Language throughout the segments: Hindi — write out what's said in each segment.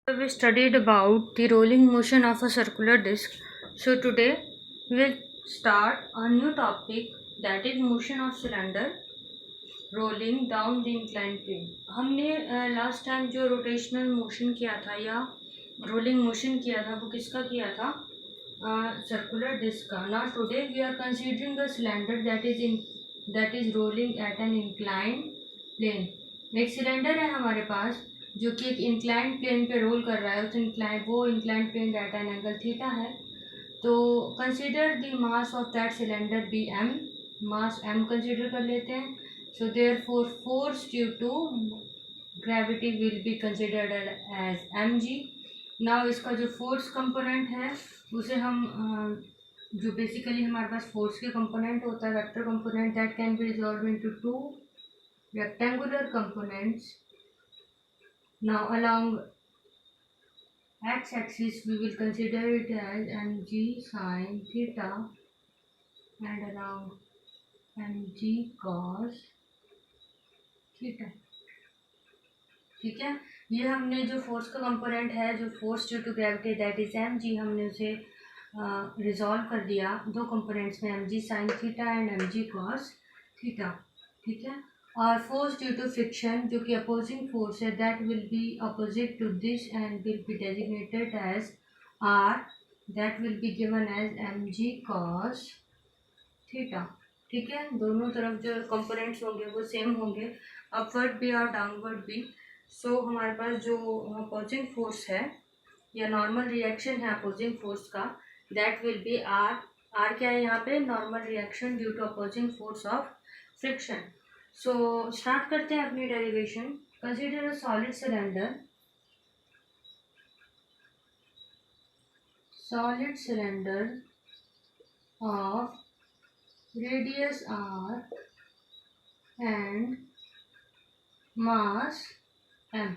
We studied about the rolling motion of a circular disc. So today we'll start a new topic, that is motion of cylinder rolling down the inclined plane. हमने लास्ट टाइम जो रोटेशनल मोशन किया था या रोलिंग मोशन किया था वो किसका किया था? सर्कुलर डिस्क का. Now today we are considering a cylinder that is rolling at an inclined plane. एक सिलेंडर है हमारे पास जो कि एक इंक्लाइंड प्लेन पे रोल कर रहा है. वो inclined plane at an angle theta है. तो consider the mass of that cylinder be M. Mass M consider कर लेते हैं. So therefore force due to gravity will be considered as M G. Now इसका जो फोर्स कंपोनेंट है उसे हम जो बेसिकली हमारे पास फोर्स के कंपोनेंट होता है vector component, that can be resolve into two rectangular components. Now along x-axis we will consider it as mg sin theta and along mg cos theta. ठीक है, ये हमने जो फोर्स का कंपोनेंट है, जो force due to gravity that is M G, हमने उसे रिजॉल्व कर दिया दो कंपोनेंट्स में, M G sine theta and M G cos theta. ठीक है, और फोर्स ड्यू टू फ्रिक्शन जो कि अपोजिंग फोर्स है, that will be opposite to this and will be designated as R, that will be given as M G cos theta. ठीक है, दोनों तरफ जो कंपोनेंट्स होंगे वो सेम होंगे, अपवर्ड भी और डाउनवर्ड भी. सो हमारे पास जो अपोजिंग फोर्स है या नॉर्मल रिएक्शन है अपोजिंग फोर्स का, that will be R. R क्या है यहाँ पे? Normal reaction due to opposing force of friction. So start करते हैं अपनी derivation. Consider a solid cylinder of radius r and mass m.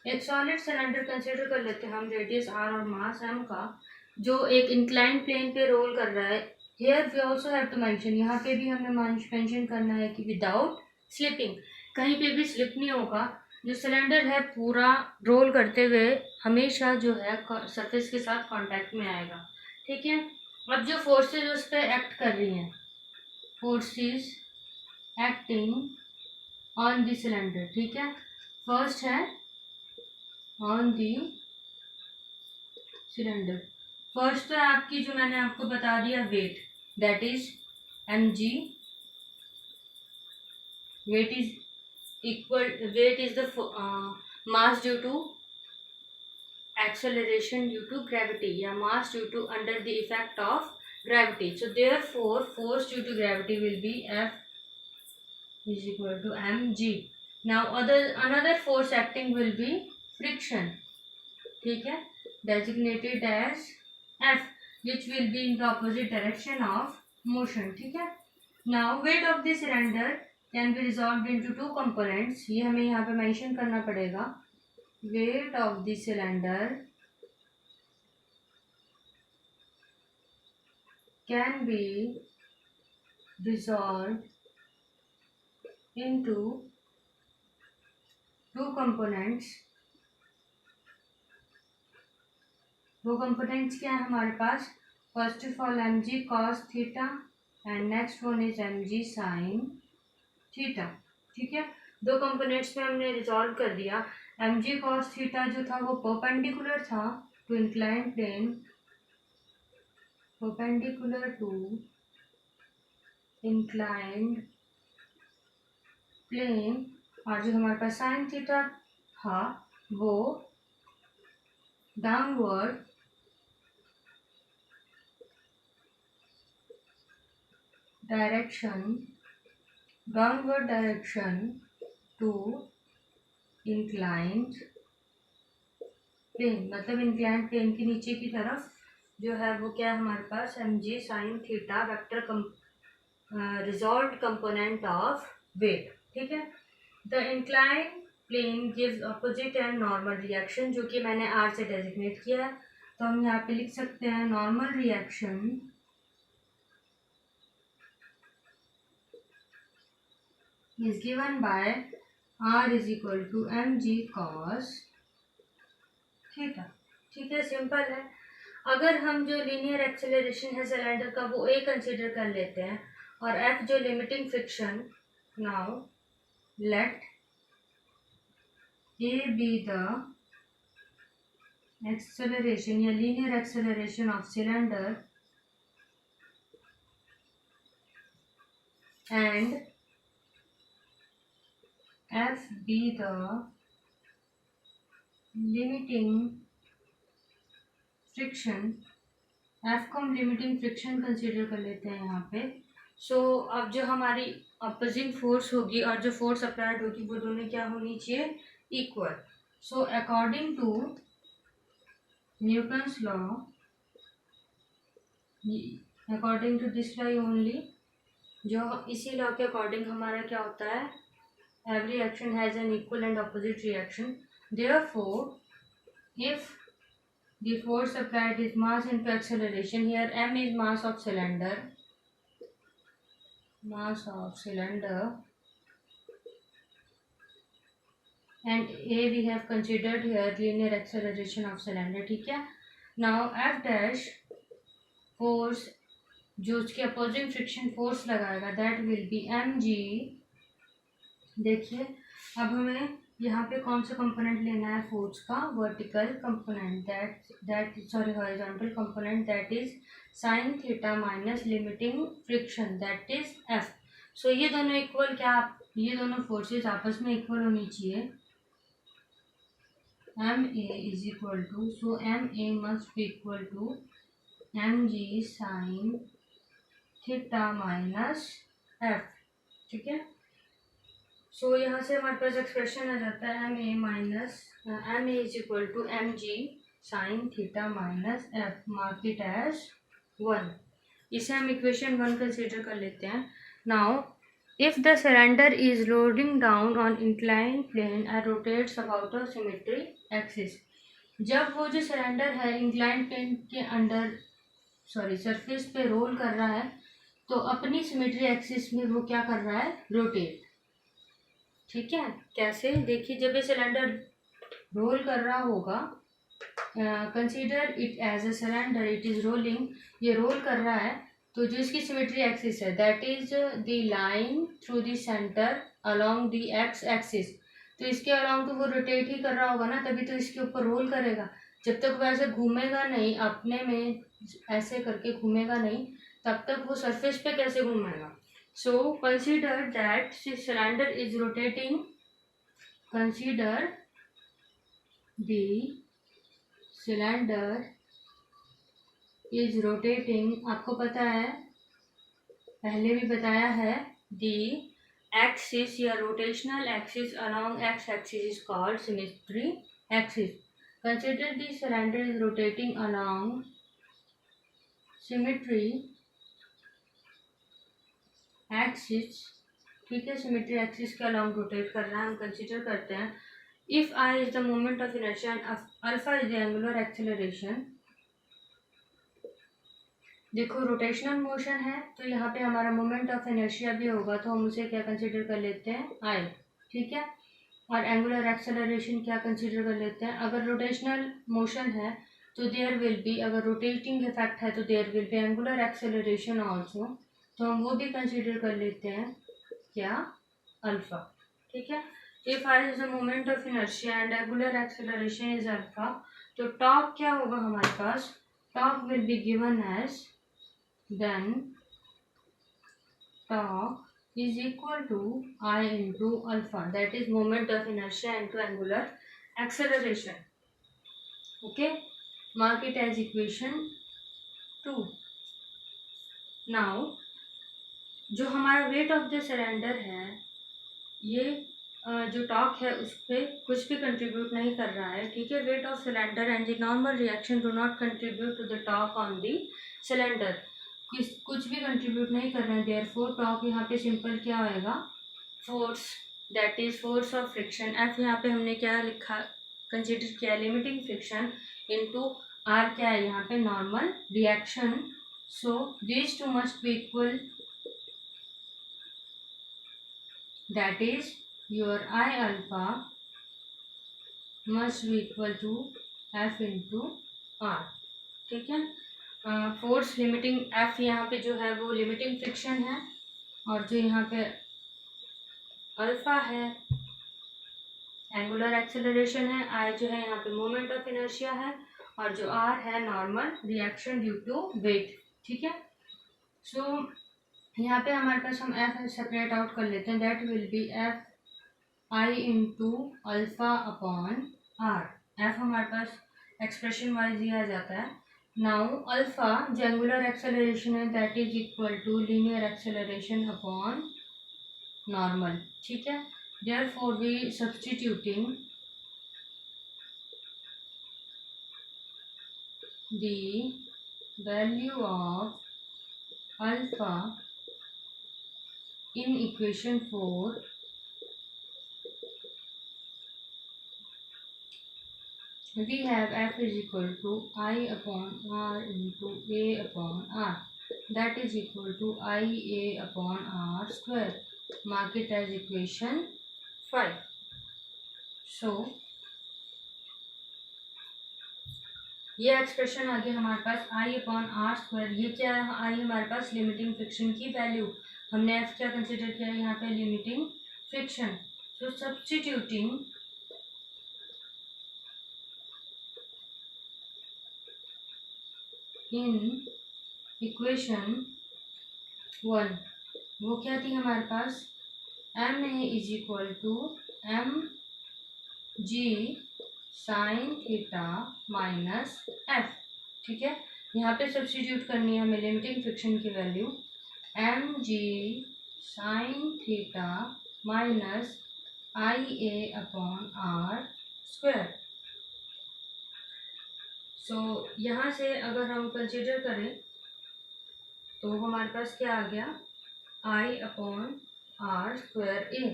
एक सॉलिड सिलेंडर कंसीडर कर लेते हैं हम रेडियस r और मास m का, जो एक इंक्लाइंड प्लेन पे रोल कर रहा है. Here we also have to mention, यहाँ पे भी हमें मेंशन करना है कि विदाउट स्लिपिंग, कहीं पे भी स्लिप नहीं होगा. जो सिलेंडर है पूरा रोल करते हुए हमेशा जो है सरफेस के साथ कांटेक्ट में आएगा. ठीक है, अब जो फोर्सेज उस पर एक्ट कर रही हैं, forces acting on the cylinder. ठीक है, फर्स्ट है ऑन द सिलेंडर. फर्स्ट तो आपकी जो मैंने आपको बता दिया weight, that is M G. weight is the mass due to acceleration due to gravity या mass due to under the effect of gravity. So therefore force due to gravity will be F is equal to mg. Now another force acting will be friction. ठीक है, designated as F, which will be in the opposite direction of motion. ठीक है, now weight of the cylinder can be resolved into two components. ये हमें यहाँ पे मेंशन करना पड़ेगा. weight of the cylinder can be resolved into two components. वो components क्या है हमारे पास? First of all M G cos theta and next one is M G sine theta. ठीक है, दो कंपोनेंट्स में हमने रिजॉल्व कर दिया. एम जी कॉस थीटा जो था वो परपेंडिकुलर था to inclined plane, perpendicular to inclined plane, और जो हमारे पास साइन थीटा था वो downward direction to inclined plane, मतलब इंक्लाइंड प्लेन के नीचे की तरफ जो है वो क्या है हमारे पास? M G sine theta vector resolve component of weight. ठीक है, the inclined plane gives opposite and normal reaction, जो कि मैंने आर से डेजिग्नेट किया है. तो हम यहाँ पे लिख सकते हैं normal reaction is given by r is equal to mg cos theta. ठीक है, सिंपल है। अगर हम जो लीनियर एक्सेलरेशन है सिलेंडर का वो ए कंसीडर कर लेते हैं और एफ जो limiting friction, now let a be the acceleration या linear acceleration of cylinder and F be the limiting friction। F को हम लिमिटिंग फ्रिक्शन कंसीडर कर लेते हैं यहाँ पे। सो अब जो हमारी अपोजिंग फोर्स होगी और जो फोर्स अप्लाइड होगी वो दोनों क्या होनी चाहिए, equal. So according to Newton's law, according to this law only, जो इसी लॉ के अकॉर्डिंग हमारा क्या होता है, every action has an equal and opposite reaction। Therefore, if the force applied is mass into acceleration, here m is mass of cylinder, and a we have considered here linear acceleration of cylinder। ठीक है। Now f dash force जो उसके अपोजिंग फ्रिक्शन फोर्स लगाएगा that will be mg। देखिए अब हमें यहाँ पे कौन सा कंपोनेंट लेना है फोर्स का, vertical component, horizontal component, that is sine theta minus limiting friction, that is F. So ये दोनों इक्वल, क्या ये दोनों फोर्सेस आपस में इक्वल होनी चाहिए। M A is equal to, so M A must be equal to M G sine theta minus F. ठीक है। सो यहाँ से हमारे पास एक्सप्रेशन आ जाता है M A is equal to M G sine theta minus F, mark it as 1। इसे हम इक्वेशन 1 कंसीडर कर लेते हैं। Now if the cylinder is loading down on incline plane and rotates about a symmetry axis. जब वो जो सिलेंडर है इंक्लाइन प्लेन के अंडर सरफेस पे रोल कर रहा है तो अपनी सिमेट्री एक्सिस में वो क्या कर रहा है, रोटेट। ठीक है, कैसे, देखिए जब ये सिलेंडर रोल कर रहा होगा, consider it as a cylinder, it is rolling, ये रोल कर रहा है, तो जो इसकी सिमेट्री एक्सिस है that is the line through the centre along the X axis. तो इसके अलोंग तो वो रोटेट ही कर रहा होगा ना, तभी तो इसके ऊपर रोल करेगा। जब तक वो ऐसे घूमेगा नहीं, अपने में ऐसे करके घूमेगा नहीं, तब तक वो सरफेस पे कैसे घूमेगा। So consider that the cylinder is rotating. Consider the cylinder is rotating। आपको पता है, पहले भी बताया है, the axis या rotational axis along x axis is called symmetry axis। Consider the cylinder is rotating along symmetry axis. ठीक है, सिमेट्री एक्सिस के अलोंग रोटेट कर रहा है, हम कंसीडर करते हैं। If I is the moment of inertia and alpha is the angular acceleration. देखो रोटेशनल मोशन है तो यहाँ पे हमारा मोमेंट ऑफ इनर्शिया भी होगा, तो हम उसे क्या कंसीडर कर लेते हैं, आई। ठीक है, और एंगुलर एक्सेलरेशन क्या कंसीडर कर लेते हैं, अगर रोटेशनल मोशन है तो देयर विल बी, अगर रोटेटिंग इफेक्ट है तो there will be angular acceleration also, तो हम वो भी कंसीडर कर लेते हैं, क्या, अल्फा। ठीक है, if I is the moment of inertia and angular acceleration is alpha, तो टॉर्क क्या होगा हमारे पास, torque will be given as, then torque is equal to I into alpha, that is moment of inertia into angular acceleration. Okay, mark it as equation 2। Now जो हमारा वेट ऑफ द सिलेंडर है, ये जो टॉर्क है उस पर कुछ भी कंट्रीब्यूट नहीं कर रहा है। ठीक है, weight of cylinder and the normal reaction do not contribute to the torque on the cylinder, कुछ भी कंट्रीब्यूट नहीं कर रहे हैं। देयरफॉर टॉर्क यहाँ पे सिंपल क्या आएगा, force, that is force of friction. F यहाँ पे हमने क्या लिखा, कंसिडर किया लिमिटिंग फ्रिक्शन, इनटू आर क्या है यहाँ पे, normal reaction. So these two must be equal, that is your I alpha must be equal to F into R. ठीक है, फोर्स लिमिटिंग एफ यहाँ पे जो है वो लिमिटिंग फ्रिक्शन है, और जो यहाँ पे अल्फा है एंगुलर एक्सेलरेशन है, आई जो है यहाँ पे मोमेंट ऑफ इनर्शिया है, और जो आर है normal reaction due to weight. ठीक है, सो यहाँ पे हमारे पास हम एफ सेपरेट आउट कर लेते हैं, that will be F I into alpha upon R. F हमारे पास एक्सप्रेशन वाइज दिया जाता है। नाउ अल्फा जो एंगुलर एक्सेलरेशन है that is equal to linear acceleration upon normal. ठीक है, therefore we substituting the value of alpha in equation 4, we have f is equal to I upon r into a upon r, that is equal to ia upon r square. Mark it as equation 5. So ये एक्सप्रेशन आ गया हमारे पास आई अपॉन आर स्क्वायर। ये क्या है, आई हमारे पास लिमिटिंग फ्रिक्शन की वैल्यू, हमने एफ क्या कंसिडर किया है यहाँ पे, limiting friction. So substituting in equation 1, वो क्या थी हमारे पास, M A is equal to M G sine theta minus F. ठीक है, यहाँ पे सब्स्टिट्यूट करनी है हमें लिमिटिंग फ्रिक्शन की value, M G sine theta minus I A upon R square. So यहाँ से अगर हम कंसिडर करें तो हमारे पास क्या आ गया, आई अपॉन आर स्क्वायर ए।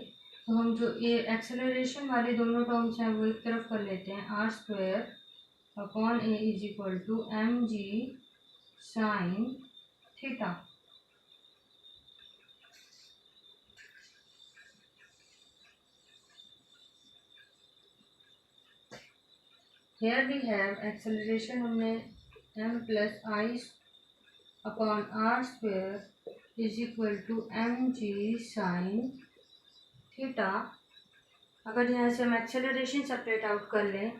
तो हम जो ये एक्सेलरेशन वाले दोनों टर्म्स हैं वो एक तरफ कर लेते हैं, R square upon A is equal to M G sine theta. Here we have acceleration, हमने M plus I upon R square is equal to M G sine theta. अगर यहाँ से हम एक्सेलरेशन सेपरेट आउट कर लें,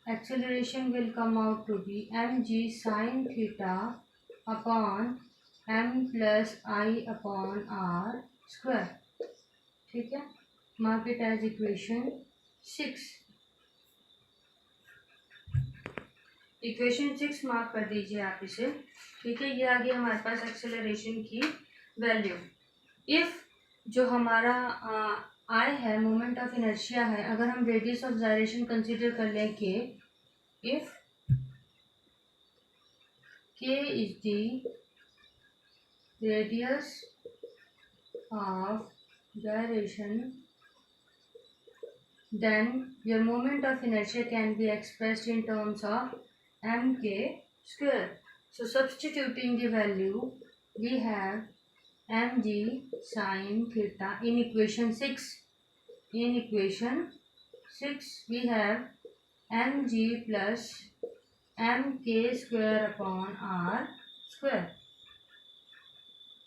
acceleration will come out to be M G sine theta upon M plus I upon R square. ठीक है, mark it as equation 6। Equation 6 mark कर दीजिए आप इसे। ठीक है, ये आ गई हमारे पास एक्सेलरेशन की वैल्यू। इफ़ जो हमारा आई है मोमेंट ऑफ इनर्शिया है, अगर हम रेडियस ऑफ जायरेशन कंसीडर कर लें के, इफ के is the radius of gyration, then your moment of inertia can be expressed in terms of mk square. So substituting the value, we have mg sin theta in equation 6. In equation 6 we have mg plus mk square upon r square.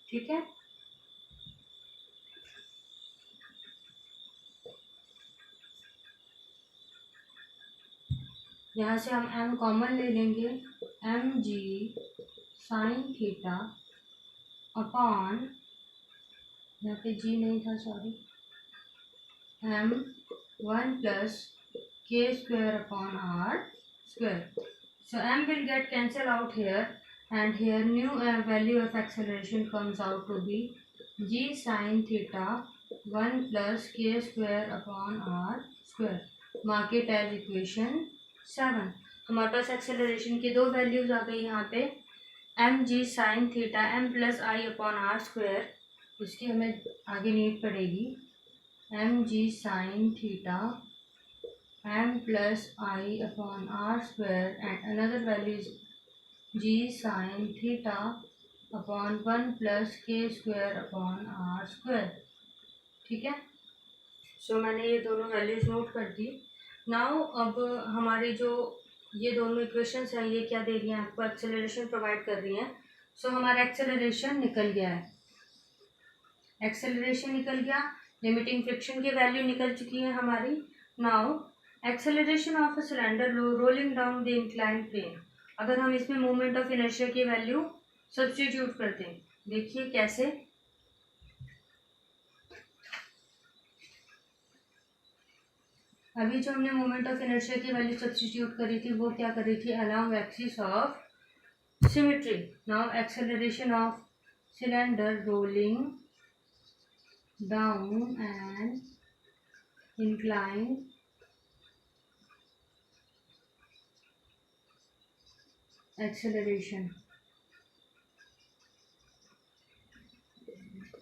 ठीक है, यहाँ से हम m कॉमन ले लेंगे, M G sine theta upon, यहाँ पे g नहीं था sorry, m 1 plus k square upon r square. So m will get cancel out here, and here new value of acceleration comes out to be g sin theta 1 plus k square upon r square. Mark it as equation 7। हमारे पास एक्सेलरेशन की दो वैल्यूज आ गई यहाँ पे, M G sine theta M plus I upon R square, इसकी हमें आगे नीड पड़ेगी, M G sine theta M plus I upon R square, and another value is G sine theta upon 1 plus K square upon R square. ठीक है, सो मैंने ये दोनों वैल्यूज नोट कर दी। नाउ अब हमारी जो ये दोनों इक्वेशंस हैं, ये क्या दे रही हैं आपको, एक्सेलरेशन प्रोवाइड कर रही हैं। सो हमारा एक्सेलरेशन निकल गया है, एक्सेलरेशन निकल गया, लिमिटिंग फ्रिक्शन की वैल्यू निकल चुकी है हमारी। Now acceleration of a cylinder rolling down the inclined plane, अगर हम इसमें मोमेंट ऑफ इनर्शिया की वैल्यू सब्स्टिट्यूट करते हैं, देखिए कैसे। अभी जो हमने मोमेंट ऑफ इनर्शिया की वैल्यू सब्स्टिट्यूट करी थी वो क्या करी थी, along axis of symmetry. Now acceleration of cylinder rolling down and inclined acceleration.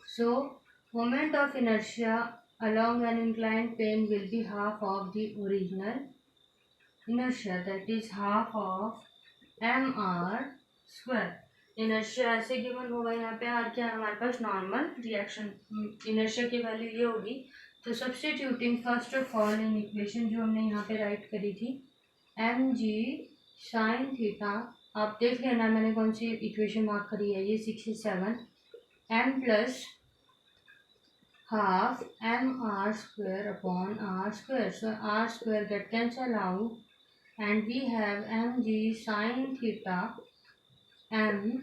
So moment of inertia along an inclined plane will be half of the original inertia, that is half of mr square. Inertia ऐसे गिवन होगा यहाँ पे, और क्या हमारे पास नॉर्मल रिएक्शन इनर्शिया की वैल्यू ये होगी। तो substituting first of all in equation जो हमने यहाँ पे राइट करी थी, एम जी साइन थीटा, आप देख लेना मैंने कौन सी इक्वेशन मार्क करी है, ये 67 M plus half M R square upon R square. So R square get cancel out and we have M G sine theta M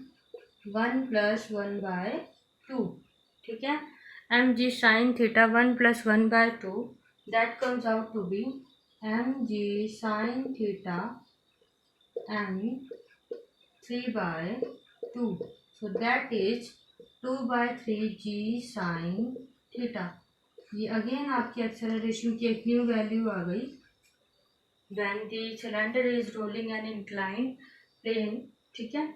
1+1/2, ठीक है। M G sine theta 1+1/2, that comes out to be M G sine theta M 3/2, so that is 2/3 G sine theta. ये अगेन आपकी एक्सेलरेशन की एक न्यू वैल्यू आ गई when the cylinder is rolling an inclined plane, ठीक है।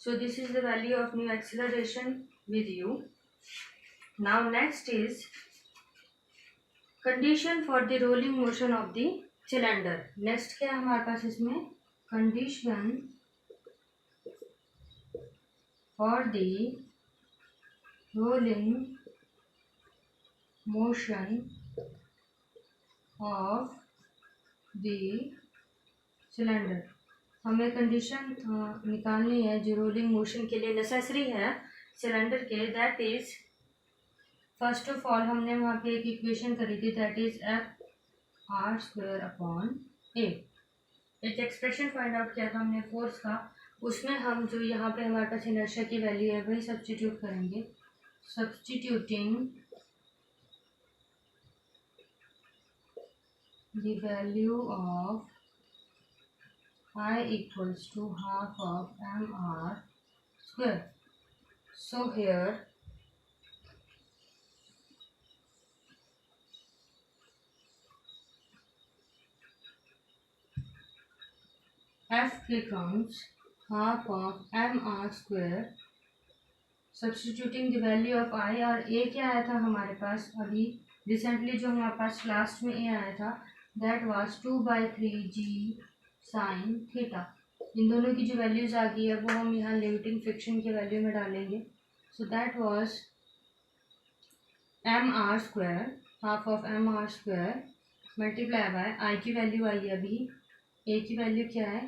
So this is the value of new acceleration with you. Now next is condition for the rolling motion of the cylinder. Next क्या है हमारे पास इसमें, condition for the rolling motion of the cylinder. हमें कंडीशन निकालनी है जो रोलिंग मोशन के लिए नेसेसरी है सिलेंडर के, that is first of all हमने वहाँ पे एक इक्वेशन करी थी, that is F R square upon A. एक एक्सप्रेशन फाइंड आउट किया था हमने फोर्स का, उसमें हम जो यहाँ पे हमारे पास इनर्शिया की वैल्यू है वही सब्स्टिट्यूट करेंगे। Substituting the value of I equals to half of mr square. So here f becomes half of mr square. Substituting the value of I, और a क्या आया था हमारे पास अभी रिसेंटली जो हमारे पास लास्ट में a आया था, that was 2/3 g sine theta. इन दोनों की जो वैल्यूज आ गई है वो हम यहाँ लिमिटिंग फ्रिक्शन की वैल्यू में डालेंगे। So that was M R square, half of M R square multiply by I की वैल्यू आई है अभी, ए की वैल्यू क्या है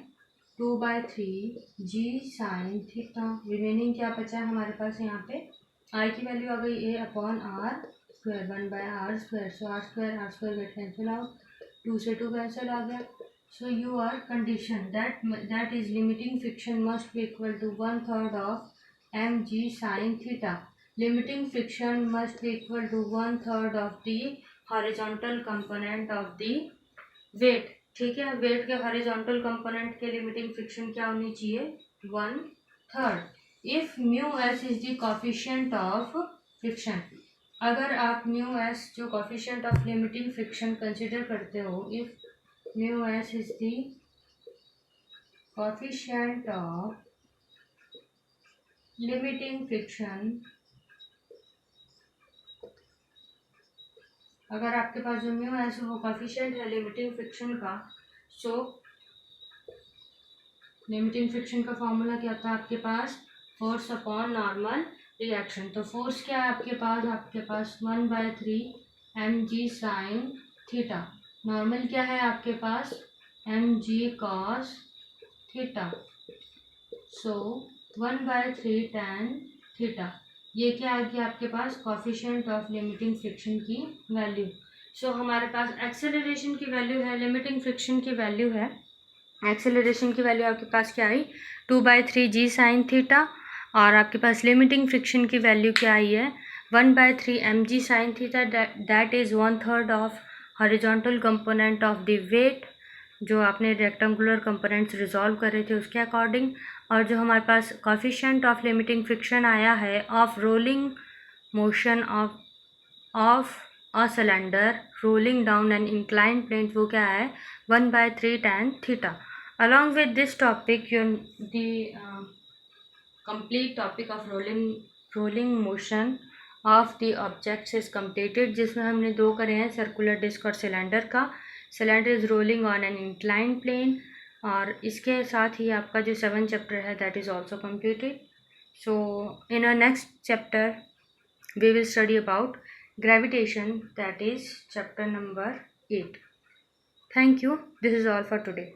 2/3 जी साइन थीटा। रिमेनिंग क्या बचा है हमारे पास यहाँ पे, आई की वैल्यू आ गई A upon R square 1/r स्क्वायर। So R square get cancel out, 2 से 2 कैंसिल आ गया। So you are conditioned that is limiting friction must be equal to 1/3 of mg sin theta. Limiting friction must be equal to 1/3 of the horizontal component of the weight, ठीक है। वेट के हॉरिजॉन्टल कंपोनेंट के लिमिटिंग फ्रिक्शन क्या होनी चाहिए, 1/3। If mu S is the coefficient of friction, अगर आप म्यू एस जो coefficient of limiting friction consider करते हो, if mu s is the coefficient of limiting friction, अगर आपके पास जो म्यू एस वो कोफिशिएंट है लिमिटिंग फ्रिक्शन का, सो लिमिटिंग फ्रिक्शन का फॉर्मूला क्या था आपके पास, फोर्स अपॉन नॉर्मल रिएक्शन। तो फोर्स क्या है आपके पास 1/3 mg साइन थीटा। नॉर्मल क्या है आपके पास mg cos theta. So 1/3 tan theta. ये क्या आ गया आपके पास, कोफिशिएंट ऑफ लिमिटिंग फ्रिक्शन की वैल्यू. सो हमारे पास एक्सेलरेशन की वैल्यू है, लिमिटिंग फ्रिक्शन की वैल्यू है. एक्सेलरेशन की वैल्यू आपके पास क्या आई, 2/3 g sin थीटा, और आपके पास लिमिटिंग फ्रिक्शन की वैल्यू क्या आई है, 1/3 mg sin थीटा. That is 1/3 of horizontal component of the weight, जो आपने रेक्टेंगुलर कंपोनेंट्स रिजॉल्व कर रहे थे उसके अकॉर्डिंग. और जो हमारे पास कोफिशिएंट ऑफ लिमिटिंग फ्रिक्शन आया है of rolling motion of a cylinder rolling down an incline plane, वो क्या है, 1/3 tan थीटा. Along with this topic, the complete topic of rolling motion of the objects is completed, जिसमें हमने दो करे हैं, सर्कुलर डिस्क और सिलेंडर का. Cylinder is rolling on an incline plane, और इसके साथ ही आपका जो 7th चैप्टर है that is also completed. So in our next chapter we will study about gravitation, that is chapter number 8. Thank you. This is all for today.